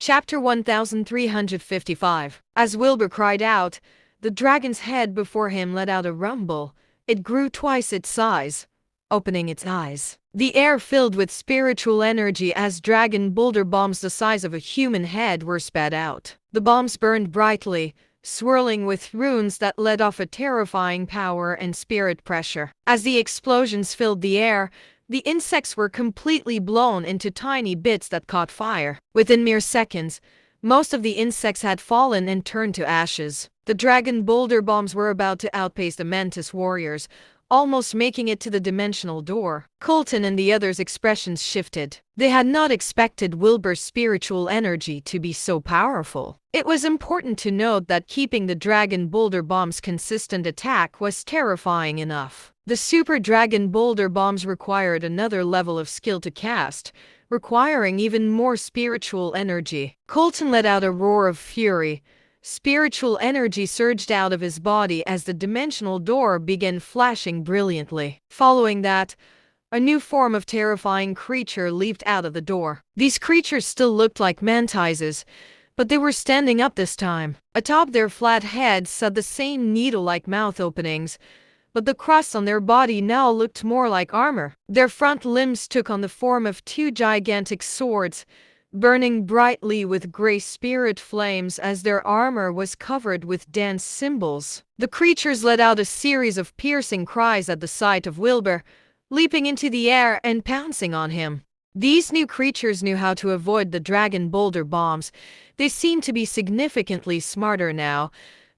Chapter 1355. As Wilbur cried out, the dragon's head before him let out a rumble. It grew twice its size, opening its eyes. The air filled with spiritual energy as dragon boulder bombs the size of a human head were spat out. The bombs burned brightly, swirling with runes that let off a terrifying power and spirit pressure. As the explosions filled the air, the insects were completely blown into tiny bits that caught fire. Within mere seconds, most of the insects had fallen and turned to ashes. The dragon boulder bombs were about to outpace the mantis warriors, almost making it to the dimensional door. Colton and the others' expressions shifted. They had not expected Wilbur's spiritual energy to be so powerful. It was important to note that keeping the dragon boulder bomb's consistent attack was terrifying enough. The super dragon boulder bombs required another level of skill to cast, requiring even more spiritual energy. Colton let out a roar of fury. Spiritual energy surged out of his body as the dimensional door began flashing brilliantly. Following that, a new form of terrifying creature leaped out of the door. These creatures still looked like mantises, but they were standing up this time. Atop their flat heads had the same needle-like mouth openings, but the crust on their body now looked more like armor. Their front limbs took on the form of two gigantic swords, burning brightly with gray spirit flames as their armor was covered with dance symbols. The creatures let out a series of piercing cries at the sight of Wilbur, leaping into the air and pouncing on him. These new creatures knew how to avoid the dragon boulder bombs. They seemed to be significantly smarter now,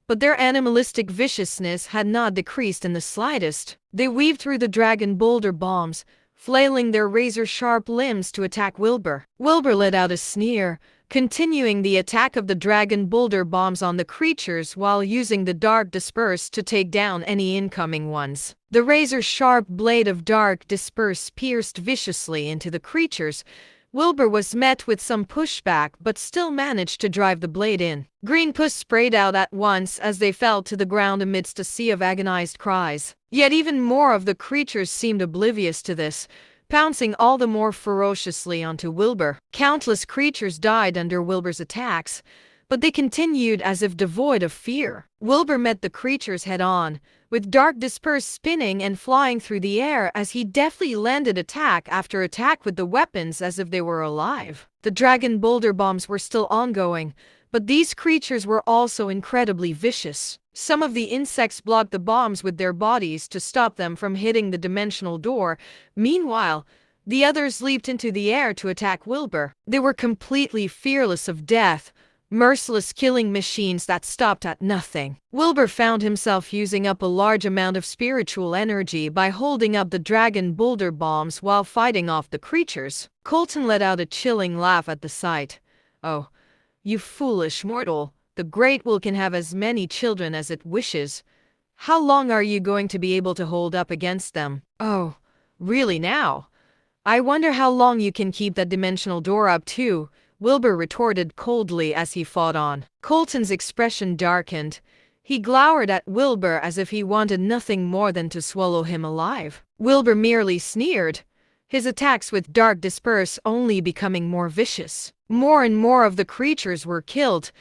but their animalistic viciousness had not decreased in the slightest. They weaved through the dragon boulder bombs, flailing their razor-sharp limbs to attack Wilbur. Wilbur let out a sneer, continuing the attack of the dragon boulder bombs on the creatures while using the dark disperse to take down any incoming ones. The razor-sharp blade of dark disperse pierced viciously into the creatures. Wilbur was met with some pushback but still managed to drive the blade in. Green pus sprayed out at once as they fell to the ground amidst a sea of agonized cries. Yet even more of the creatures seemed oblivious to this, pouncing all the more ferociously onto Wilbur. Countless creatures died under Wilbur's attacks, but they continued as if devoid of fear. Wilbur met the creatures head-on, with dark disperse spinning and flying through the air as he deftly landed attack after attack with the weapons as if they were alive. The dragon boulder bombs were still ongoing, but these creatures were also incredibly vicious. Some of the insects blocked the bombs with their bodies to stop them from hitting the dimensional door. Meanwhile, the others leaped into the air to attack Wilbur. They were completely fearless of death, merciless killing machines that stopped at nothing. Wilbur found himself using up a large amount of spiritual energy by holding up the dragon boulder bombs while fighting off the creatures. Colton let out a chilling laugh at the sight. "Oh, you foolish mortal. The Great Will can have as many children as it wishes. How long are you going to be able to hold up against them?" "Oh, really now? I wonder how long you can keep that dimensional door up too," Wilbur retorted coldly as he fought on. Colton's expression darkened. He glowered at Wilbur as if he wanted nothing more than to swallow him alive. Wilbur merely sneered, his attacks with dark disperse only becoming more vicious. More and more of the creatures were killed,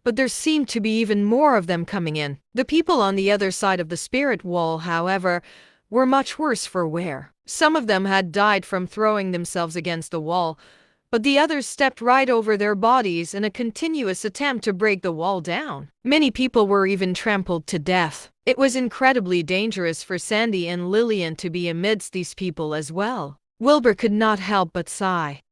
but there seemed to be even more of them coming in. The people on the other side of the spirit wall, however, were much worse for wear. Some of them had died from throwing themselves against the wall, but the others stepped right over their bodies in a continuous attempt to break the wall down. Many people were even trampled to death. It was incredibly dangerous for Sandy and Lillian to be amidst these people as well. Wilbur could not help but sigh.